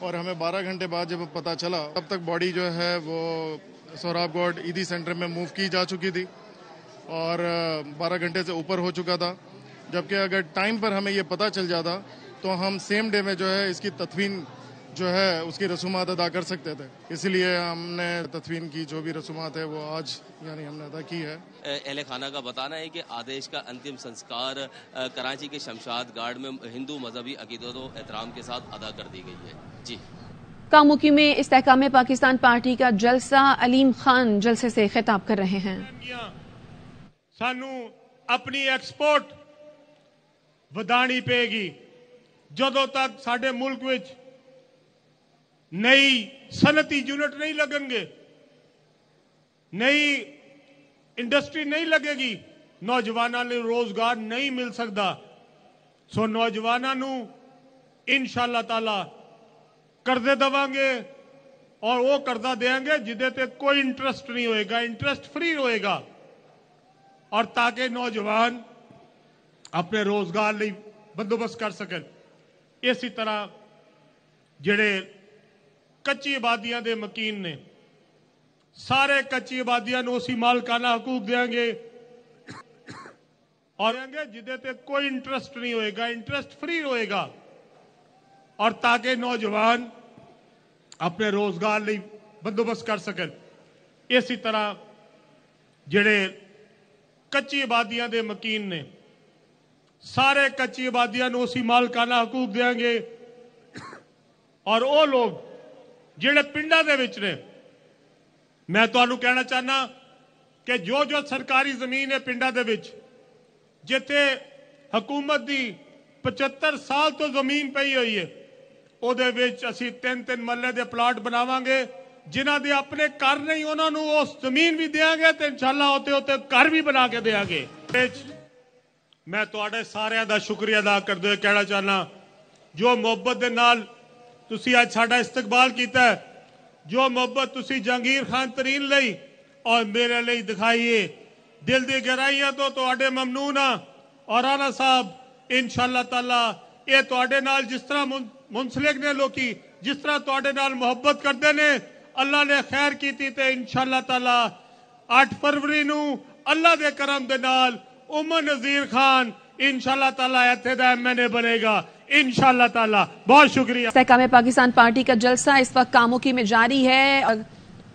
اور ہمیں 12 گھنٹے بعد جب پتہ چلا تب تک باڈی جو ہے وہ سہراب گوڈ عیدی سینٹر میں موو کی جا چکی تھی اور 12 گھنٹے سے اوپر ہو چکا تھا. جبکہ اگر ٹائم پر ہمیں یہ پتہ چل جاتا تو ہم سیم ڈے میں جو ہے اس کی تدفین جو ہے اس کی رسومات ادا کر سکتے تھے. اسی لیے ہم نے تدفین کی جو بھی رسومات ہے وہ آج یعنی ہم نے ادا کی ہے. اہل خانہ کا بتانا ہے کہ آدیش کا انتم سنسکار کراچی کے شمشاد گارڈ میں ہندو مذہبی عقیدت و احترام کے ساتھ ادا کر دی گئی ہے. جی. کاموکی میں استحکام پاکستان پارٹی کا جلسہ، علیم خان جلسے سے خطاب کر رہے ہیں. سانو اپنی ایکسپورٹ ودانی پے گی جدوں تک ساڈے ملک وچ نئی صنعتی یونٹ نہیں لگن گے، نئی انڈسٹری نہیں لگے گی، نوجوانوں نے روزگار نہیں مل سکتا. سو نوجوانوں نو انشاءاللہ تعالی قرضے دواں گے اور وہ قرضہ دیں گے جدے تے کوئی انٹرسٹ نہیں ہوئے گا، انٹرسٹ فری ہوئے گا، اور تاکہ نوجوان اپنے روزگار لئی بندوبست کر سکیں. اسی طرح جڑے کچی آبادیاں دے مکین نے سارے کچی آبادیاں نو اسی مالکانہ حقوق دیں گے اور جدے تے کوئی انٹرسٹ نہیں ہوئے گا، انٹرسٹ فری ہوئے گا، اور تاکہ نوجوان اپنے روزگار لئی بندوبست کر سکیں. اسی طرح جڑے کچی آبادیاں دے مکین نے سارے کچی آبادیاں نو اسی مالکانہ حقوق دیں گے، اور وہ لوگ جڑے پنڈا دے وچ نے، میں تانوں کہنا چاہنا کہ جو سرکاری زمین ہے پنڈا دے وچ جتے حکومت دی 75 سال تو زمین پئی ہوئی ہے، او دے وچ اسی 3 مرلے دے پلاٹ بناواں گے. جنہاں دے اپنے گھر نہیں انہاں نو اس زمین بھی دیاں گے تے انشاءاللہ ہوتے گھر بھی بنا کے دیاں گے. میں تواڈے سارے دا شکریہ ادا کردے ہوئے کہنا چاہنا جو محبت دے نال تسی آج ساڈا استقبال کیتا ہے، جو محبت تسی جہانگیر خان ترین لئی اور میرے لئی دکھائیے، دل دی گہرائیاں تو تواڈے ممنون ہاں. اور رانا صاحب انشاءاللہ تعالی یہ تواڈے نال جس طرح منسلک نے لوکی، جس طرح تواڈے نال محبت کردے نے، اللہ نے خیر کیتی تے انشاءاللہ تعالی 8 فروری نو اللہ دے کرم دے نال عمر نذیر خان انشاءاللہ تعالی ایتھے دا MNA بنے گا انشاءاللہ تعالی. بہت شکریہ. استحکام پاکستان پارٹی کا جلسہ اس وقت کاموکی میں جاری ہے.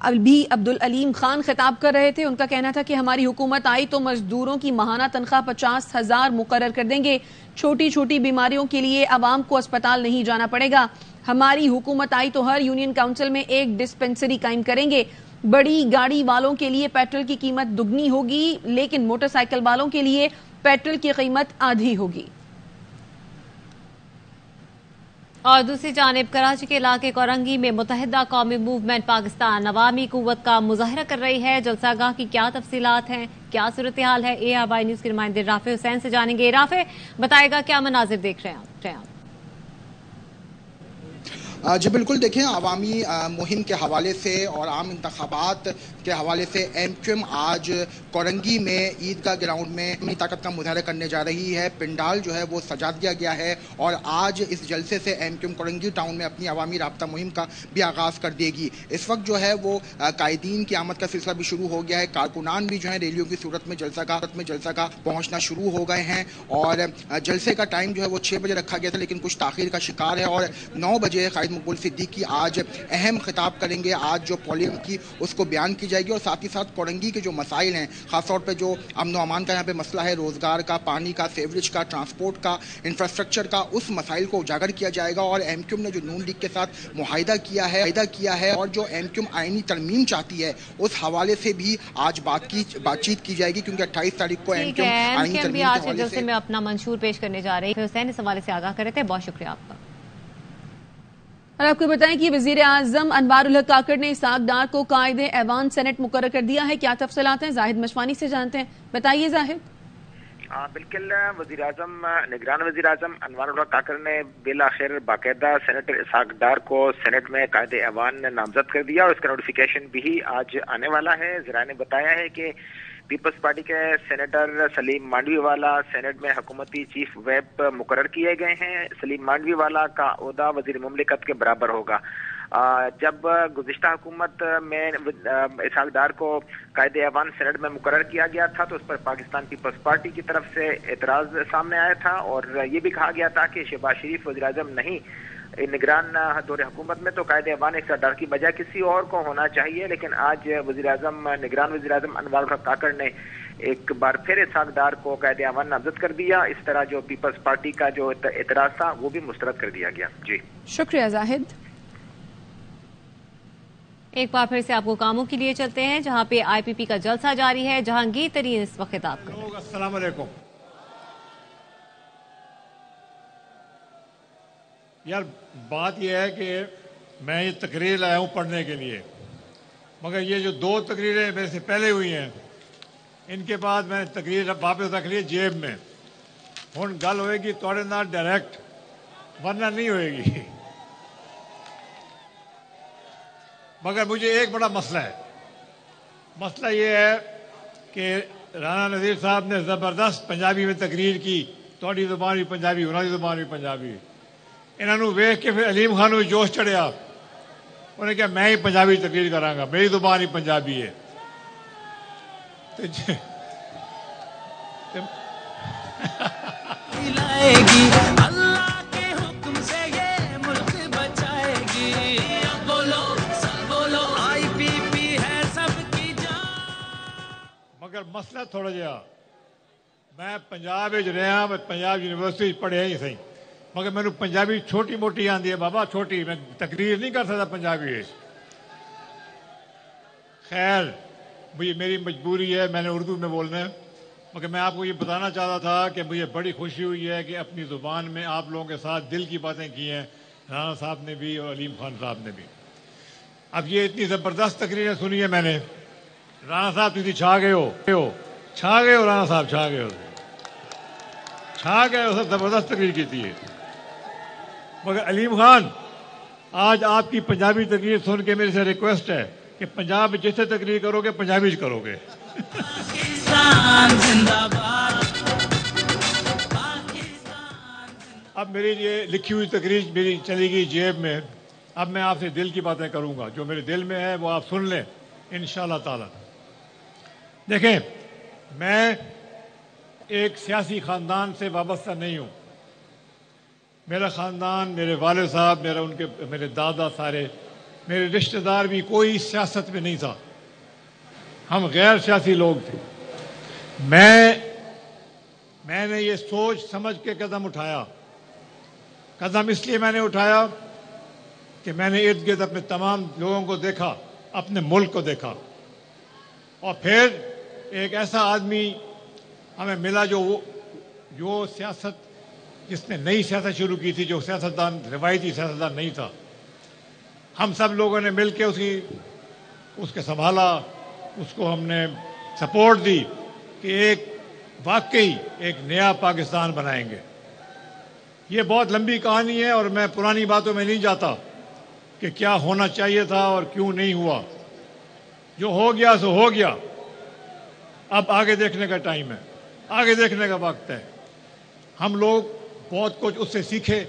ابھی عبدالعلیم خان خطاب کر رہے تھے. ان کا کہنا تھا کہ ہماری حکومت آئی تو مزدوروں کی ماہانہ تنخواہ 50,000 مقرر کر دیں گے. چھوٹی چھوٹی بیماریوں کے لیے عوام کو اسپتال نہیں جانا پڑے گا. ہماری حکومت آئی تو ہر یونین کاؤنسل میں ایک ڈسپنسری قائم کریں گے. بڑی گاڑی والوں کے لیے پیٹرول کی قیمت دگنی ہوگی، لیکن موٹر سائیکل والوں کے لیے پیٹرول کی قیمت آدھی ہوگی. اور دوسری جانب کراچی کے علاقے کورنگی میں متحدہ قومی موومنٹ پاکستان عوامی قوت کا مظاہرہ کر رہی ہے. جلسہ گاہ کی کیا تفصیلات ہیں، کیا صورتحال ہے، ARY نیوز کے نمائندے رافع حسین سے جانیں گے. رافع بتائے گا کیا مناظر دیکھ رہے ہیں آپ؟ جی بالکل، دیکھیں عوامی مہم کے حوالے سے اور عام انتخابات کے حوالے سے MQM آج کورنگی میں عیدگاہ گراؤنڈ میں اپنی طاقت کا مظاہرہ کرنے جا رہی ہے. پنڈال جو ہے وہ سجا دیا گیا ہے اور آج اس جلسے سے MQM کورنگی ٹاؤن میں اپنی عوامی رابطہ مہم کا بھی آغاز کر دے گی. اس وقت جو ہے وہ قائدین کی آمد کا سلسلہ بھی شروع ہو گیا ہے. کارکنان بھی جو ہے ریلیوں کی صورت میں جلسہ کا پہنچنا شروع ہو گئے ہیں اور جلسے کا ٹائم جو ہے وہ 6 بجے رکھا گیا تھا لیکن کچھ تاخیر کا شکار ہے اور 9 بجے قائد مقبول صدیقی آج اہم خطاب کریں گے. آج جو پالیسی کی اس کو بیان کی جائے گی اور ساتھ ہی ساتھ کورنگی کے جو مسائل ہیں، خاص طور پہ جو امن و امان کا یہاں پہ مسئلہ ہے، روزگار کا، پانی کا، سیوریج کا، ٹرانسپورٹ کا، انفراسٹرکچر کا، اس مسائل کو اجاگر کیا جائے گا. اور MQM نے جو نون لیگ کے ساتھ معاہدہ کیا ہے اور جو MQM آئینی ترمیم چاہتی ہے اس حوالے سے بھی آج بات چیت کی جائے گی کیونکہ 28 تاریخ کو MQM آئینی ترمیم کے حوالے سے میں اپنا منشور پیش کرنے جا رہی ہے. حسین اس حوالے سے آگاہ کرے تھے. بہت شکریہ آپ کا. اور آپ کو بتائیں کہ وزیر اعظم انوار الحق کاکڑ نے اسحاق ڈار کو قائد ایوان سینٹ مقرر کر دیا ہے. کیا تفصیلات ہیں زاہد مشوانی سے جانتے ہیں. بتائیے زاہد. بالکل، نگران وزیر اعظم انوار الحق کاکڑ نے بالآخر باقاعدہ سینیٹر اسحاق ڈار کو سینٹ میں قائد ایوان نامزد کر دیا اور اس کا نوٹیفیکیشن بھی آج آنے والا ہے. ذرائع نے بتایا ہے کہ پیپلز پارٹی کے سینیٹر سلیم مانڈوی والا سینٹ میں حکومتی چیف ویپ مقرر کیے گئے ہیں. سلیم مانڈوی والا کا عہدہ وزیر مملکت کے برابر ہوگا. جب گزشتہ حکومت میں اسحاق ڈار کو قائد ایوان سینٹ میں مقرر کیا گیا تھا تو اس پر پاکستان پیپلز پارٹی کی طرف سے اعتراض سامنے آیا تھا اور یہ بھی کہا گیا تھا کہ شہباز شریف وزیر اعظم نہیں نگران دور حکومت میں تو قائد ایوان اسحاق ڈار کی بجائے کسی اور کو ہونا چاہیے. لیکن آج نگران وزیر اعظم انوار الحق کاکڑ نے ایک بار پھر اسحاق ڈار کو قائد ایوان نامزد کر دیا. اس طرح جو پیپلز پارٹی کا جو اعتراض تھا وہ بھی مسترد کر دیا گیا. جی شکریہ زاہد. ایک بار پھر سے آپ کو کاموں کے لیے چلتے ہیں جہاں پہ آئی پی پی کا جلسہ جاری ہے. جہانگیر ترین اس وقت خطاب کریں. السلام علیکم. یار بات یہ ہے کہ میں یہ تقریر لایا ہوں پڑھنے کے لیے، مگر یہ جو 2 تقریریں میرے سے پہلے ہوئی ہیں ان کے بعد میں نے تقریر واپس رکھ لی جیب میں. ہن گل ہوئے گی تھوڑے نال ڈائریکٹ، ورنہ نہیں ہوئے گی. مگر مجھے ایک بڑا مسئلہ ہے. مسئلہ یہ ہے کہ رانا نذیر صاحب نے زبردست پنجابی میں تقریر کی. تھوڑی زبان بھی پنجابی، انہوں کی زبان بھی پنجابی. انہوں نے ویخ کے پھر علیم خان کو جوش چڑھیا. انہوں نے کہا میں ہی پنجابی تقریر کراں گا، میری زبان ہی پنجابی ہے. مگر مسئلہ تھوڑا جہا، میں پنجاب رہا، میں پنجاب یونیورسٹی پڑھیا ہی صحیح، مگر میں نے پنجابی چھوٹی موٹی آندی ہے بابا، چھوٹی. میں تقریر نہیں کر سکتا پنجابی. خیر مجھے میری مجبوری ہے، میں نے اردو میں بولنا ہے. مگر میں آپ کو یہ بتانا چاہتا تھا کہ مجھے بڑی خوشی ہوئی ہے کہ اپنی زبان میں آپ لوگوں کے ساتھ دل کی باتیں کی ہیں، رانا صاحب نے بھی اور علیم خان صاحب نے بھی. اب یہ اتنی زبردست تقریریں سنی ہے میں نے. رانا صاحب تھی چھا گئے ہو رانا صاحب چھا گئے ہو، سب زبردست تقریر کی تھی. مگر علیم خان آج آپ کی پنجابی تقریر سن کے میرے سے ریکویسٹ ہے کہ پنجاب جس سے تقریر کرو گے پنجابی کرو گے. اب میری یہ لکھی ہوئی تقریر میری چلی گئی جیب میں. اب میں آپ سے دل کی باتیں کروں گا، جو میرے دل میں ہے وہ آپ سن لیں انشاءاللہ تعالی. دیکھیں میں ایک سیاسی خاندان سے وابستہ نہیں ہوں. میرا خاندان، میرے والد صاحب، میرے دادا، سارے میرے رشتہ دار بھی کوئی سیاست میں نہیں تھا. ہم غیر سیاسی لوگ تھے. میں نے یہ سوچ سمجھ کے قدم اٹھایا. قدم اس لیے میں نے اٹھایا کہ میں نے ارد گرد اپنے تمام لوگوں کو دیکھا، اپنے ملک کو دیکھا، اور پھر ایک ایسا آدمی ہمیں ملا جو سیاست، جس نے نئی سیاست شروع کی تھی، جو سیاستدان روایتی سیاستدان نہیں تھا. ہم سب لوگوں نے مل کے اس کے سنبھالا، اس کو ہم نے سپورٹ دی کہ واقعی ایک نیا پاکستان بنائیں گے. یہ بہت لمبی کہانی ہے اور میں پرانی باتوں میں نہیں جاتا کہ کیا ہونا چاہیے تھا اور کیوں نہیں ہوا. جو ہو گیا سو ہو گیا. اب آگے دیکھنے کا ٹائم ہے، آگے دیکھنے کا وقت ہے. ہم لوگ بہت کچھ اس سے سیکھے،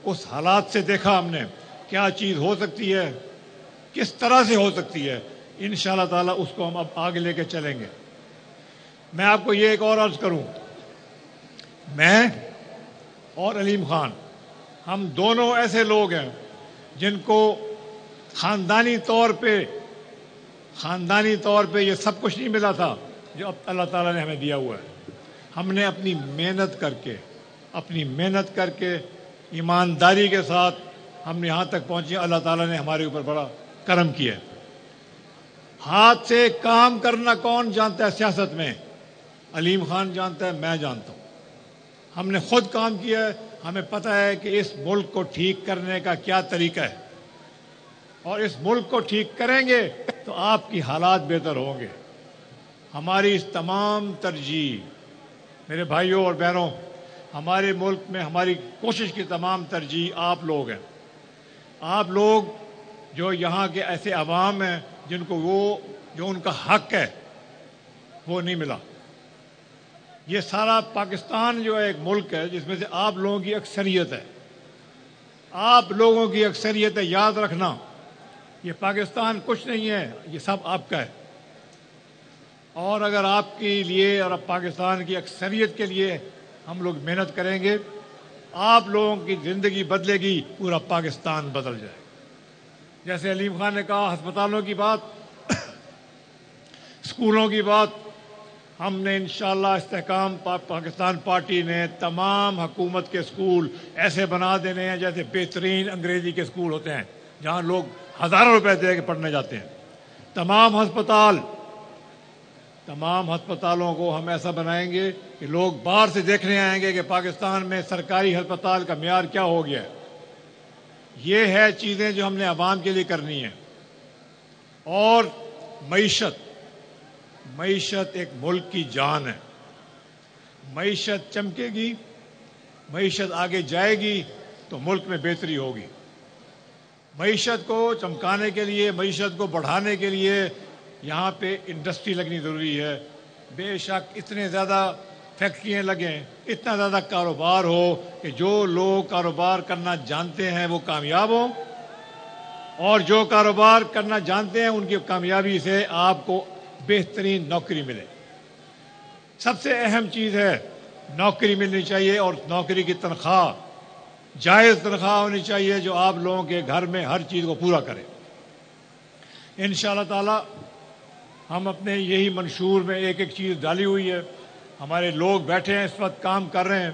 اس حالات سے دیکھا ہم نے کیا چیز ہو سکتی ہے، کس طرح سے ہو سکتی ہے. انشاءاللہ تعالی اس کو ہم اب آگے لے کے چلیں گے. میں آپ کو یہ ایک اور عرض کروں، میں اور علیم خان ہم دونوں ایسے لوگ ہیں جن کو خاندانی طور پہ یہ سب کچھ نہیں ملا تھا جو اب اللہ تعالیٰ نے ہمیں دیا ہوا ہے. ہم نے اپنی محنت کر کے ایمانداری کے ساتھ ہم یہاں تک پہنچے. اللہ تعالیٰ نے ہمارے اوپر بڑا کرم کیا ہے. ہاتھ سے کام کرنا کون جانتا ہے سیاست میں؟ علیم خان جانتا ہے، میں جانتا ہوں. ہم نے خود کام کیا ہے. ہمیں پتہ ہے کہ اس ملک کو ٹھیک کرنے کا کیا طریقہ ہے، اور اس ملک کو ٹھیک کریں گے تو آپ کی حالات بہتر ہوں گے. ہماری اس تمام ترجیح، میرے بھائیوں اور بہنوں، ہمارے ملک میں ہماری کوشش کی تمام ترجیح آپ لوگ ہیں. آپ لوگ جو یہاں کے ایسے عوام ہیں جن کو جو ان کا حق ہے، وہ نہیں ملا. یہ سارا پاکستان جو ہے ایک ملک ہے جس میں سے آپ لوگوں کی اکثریت ہے. آپ لوگوں کی اکثریت ہے, یاد رکھنا. یہ پاکستان کچھ نہیں ہے, یہ سب آپ کا ہے. اور اگر آپ کے لیے اور پاکستان کی اکثریت کے لیے ہم لوگ محنت کریں گے, آپ لوگوں کی زندگی بدلے گی, پورا پاکستان بدل جائے. جیسے علیم خان نے کہا, ہسپتالوں کی بات, اسکولوں کی بات, ہم نے انشاءاللہ استحکام پاکستان پارٹی نے تمام حکومت کے اسکول ایسے بنا دینے ہیں جیسے بہترین انگریزی کے اسکول ہوتے ہیں جہاں لوگ ہزاروں روپے دے کے پڑھنے جاتے ہیں. تمام ہسپتالوں کو ہم ایسا بنائیں گے کہ لوگ باہر سے دیکھنے آئیں گے کہ پاکستان میں سرکاری ہسپتال کا معیار کیا ہو گیا ہے. یہ ہے چیزیں جو ہم نے عوام کے لیے کرنی ہیں. اور معیشت ایک ملک کی جان ہے. معیشت چمکے گی, معیشت آگے جائے گی تو ملک میں بہتری ہوگی. معیشت کو چمکانے کے لیے, معیشت کو بڑھانے کے لیے یہاں پہ انڈسٹری لگنی ضروری ہے. بے شک اتنے زیادہ فیکٹریاں لگیں, اتنا زیادہ کاروبار ہو کہ جو لوگ کاروبار کرنا جانتے ہیں وہ کامیاب ہوں, اور جو کاروبار کرنا جانتے ہیں ان کی کامیابی سے آپ کو بہترین نوکری ملے. سب سے اہم چیز ہے نوکری ملنی چاہیے, اور نوکری کی تنخواہ جائز تنخواہ ہونی چاہیے جو آپ لوگوں کے گھر میں ہر چیز کو پورا کرے. انشاءاللہ تعالی ہم اپنے یہی منشور میں ایک ایک چیز ڈالی ہوئی ہے. ہمارے لوگ بیٹھے ہیں اس وقت کام کر رہے ہیں,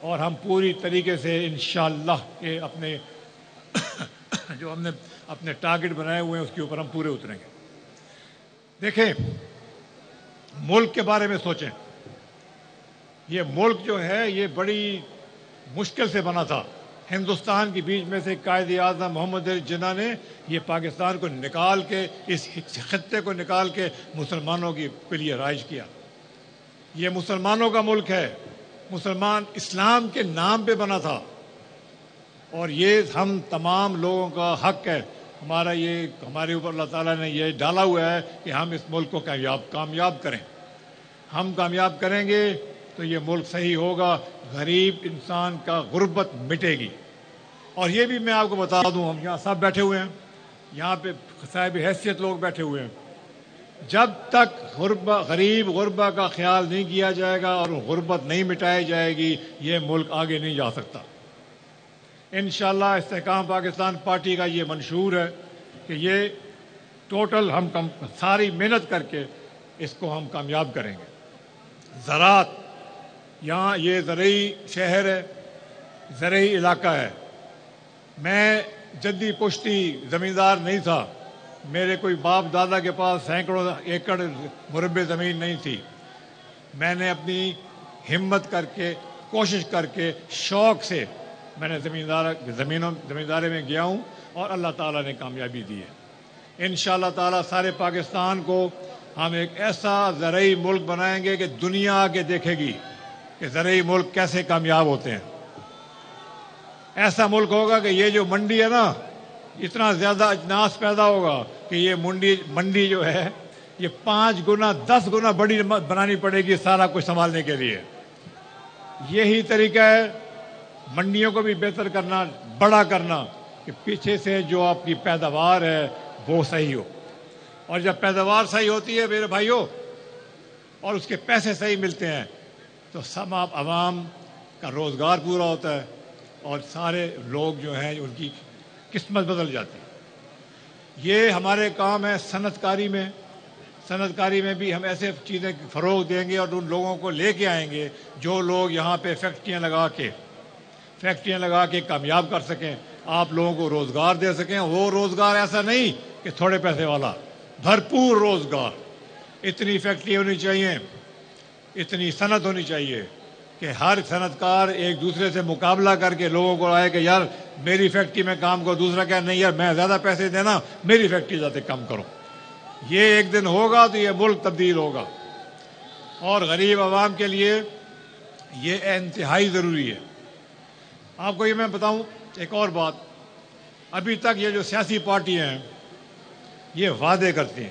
اور ہم پوری طریقے سے انشاءاللہ کہ اپنے جو ہم نے اپنے ٹارگٹ بنائے ہوئے ہیں اس کے اوپر ہم پورے اتریں گے. دیکھیں, ملک کے بارے میں سوچیں. یہ ملک جو ہے یہ بڑی مشکل سے بنا تھا. ہندوستان کے بیچ میں سے قائد اعظم محمد علی جناح نے یہ پاکستان کو نکال کے, اس خطے کو نکال کے مسلمانوں کے لیے رائج کیا. یہ مسلمانوں کا ملک ہے, مسلمان اسلام کے نام پہ بنا تھا, اور یہ ہم تمام لوگوں کا حق ہے. ہمارے اوپر اللہ تعالیٰ نے یہ ڈالا ہوا ہے کہ ہم اس ملک کو کامیاب کریں. ہم کامیاب کریں گے تو یہ ملک صحیح ہوگا, غریب انسان کا غربت مٹے گی. اور یہ بھی میں آپ کو بتا دوں, ہم یہاں سب بیٹھے ہوئے ہیں, یہاں پہ صاحب حیثیت لوگ بیٹھے ہوئے ہیں. جب تک غریب غربا کا خیال نہیں کیا جائے گا اور غربت نہیں مٹائی جائے گی, یہ ملک آگے نہیں جا سکتا. انشاءاللہ استحکام پاکستان پارٹی کا یہ منشور ہے کہ یہ ٹوٹل ہم ساری محنت کر کے اس کو ہم کامیاب کریں گے. زراعت, یہاں یہ زرعی شہر ہے, زرعی علاقہ ہے. میں جدی پشتی زمیندار نہیں تھا, میرے کوئی باپ دادا کے پاس سینکڑوں ایکڑ مربع زمین نہیں تھی. میں نے اپنی ہمت کر کے, کوشش کر کے, شوق سے میں نے زمینداری میں گیا ہوں, اور اللہ تعالیٰ نے کامیابی دی ہے. انشاءاللہ تعالیٰ سارے پاکستان کو ہم ایک ایسا زرعی ملک بنائیں گے کہ دنیا آگے دیکھے گی کہ زرعی ملک کیسے کامیاب ہوتے ہیں. ایسا ملک ہوگا کہ یہ جو منڈی ہے نا, اتنا زیادہ اجناس پیدا ہوگا کہ یہ منڈی جو ہے یہ 5 گنا 10 گنا بڑی بنانی پڑے گی سارا کچھ سنبھالنے کے لیے. یہی طریقہ ہے منڈیوں کو بھی بہتر کرنا, بڑا کرنا, کہ پیچھے سے جو آپ کی پیداوار ہے وہ صحیح ہو. اور جب پیداوار صحیح ہوتی ہے میرے بھائیوں, اور اس کے پیسے صحیح ملتے ہیں, تو سب عوام کا روزگار پورا ہوتا ہے, اور سارے لوگ جو ہیں ان کی قسمت بدل جاتی ہے. یہ ہمارے کام ہے صنعت کاری میں بھی ہم ایسے چیزیں فروغ دیں گے, اور ان لوگوں کو لے کے آئیں گے جو لوگ یہاں پہ فیکٹریاں لگا کے کامیاب کر سکیں, آپ لوگوں کو روزگار دے سکیں. وہ روزگار ایسا نہیں کہ تھوڑے پیسے والا, بھرپور روزگار. اتنی فیکٹری ہونی چاہیے, اتنی صنعت ہونی چاہیے کہ ہر صنعت کار ایک دوسرے سے مقابلہ کر کے لوگوں کو آئے کہ یار میری فیکٹری میں کام کرو, دوسرا کہ نہیں یار میں زیادہ پیسے دینا, میری فیکٹری جاتے کم کرو. یہ ایک دن ہوگا تو یہ ملک تبدیل ہوگا, اور غریب عوام کے لیے یہ انتہائی ضروری ہے. آپ کو یہ میں بتاؤں ایک اور بات, ابھی تک یہ جو سیاسی پارٹیاں ہیں یہ وعدے کرتی ہیں,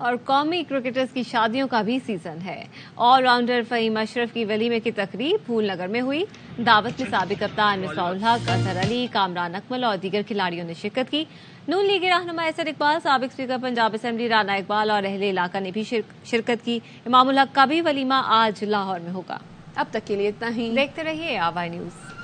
اور قومی کرکٹرز کی شادیوں کا بھی سیزن ہے۔ آل راؤنڈر فہیم اشرف کی ولیمے کی تقریب پھول نگر میں ہوئی۔ دعوت میں سابق کپتان مصباح الحق، اظہر علی، کامران اکمل اور دیگر کھلاڑیوں نے شرکت کی۔ نون لیگ رہنما اسد اقبال، سابق اسپیکر پنجاب اسمبلی رانا اقبال اور اہل علاقہ نے بھی شرکت کی۔ امام الحق کا بھی ولیمہ آج لاہور میں ہوگا۔ اب تک کے لیے اتنا ہی، دیکھتے رہیے آوائی نیوز۔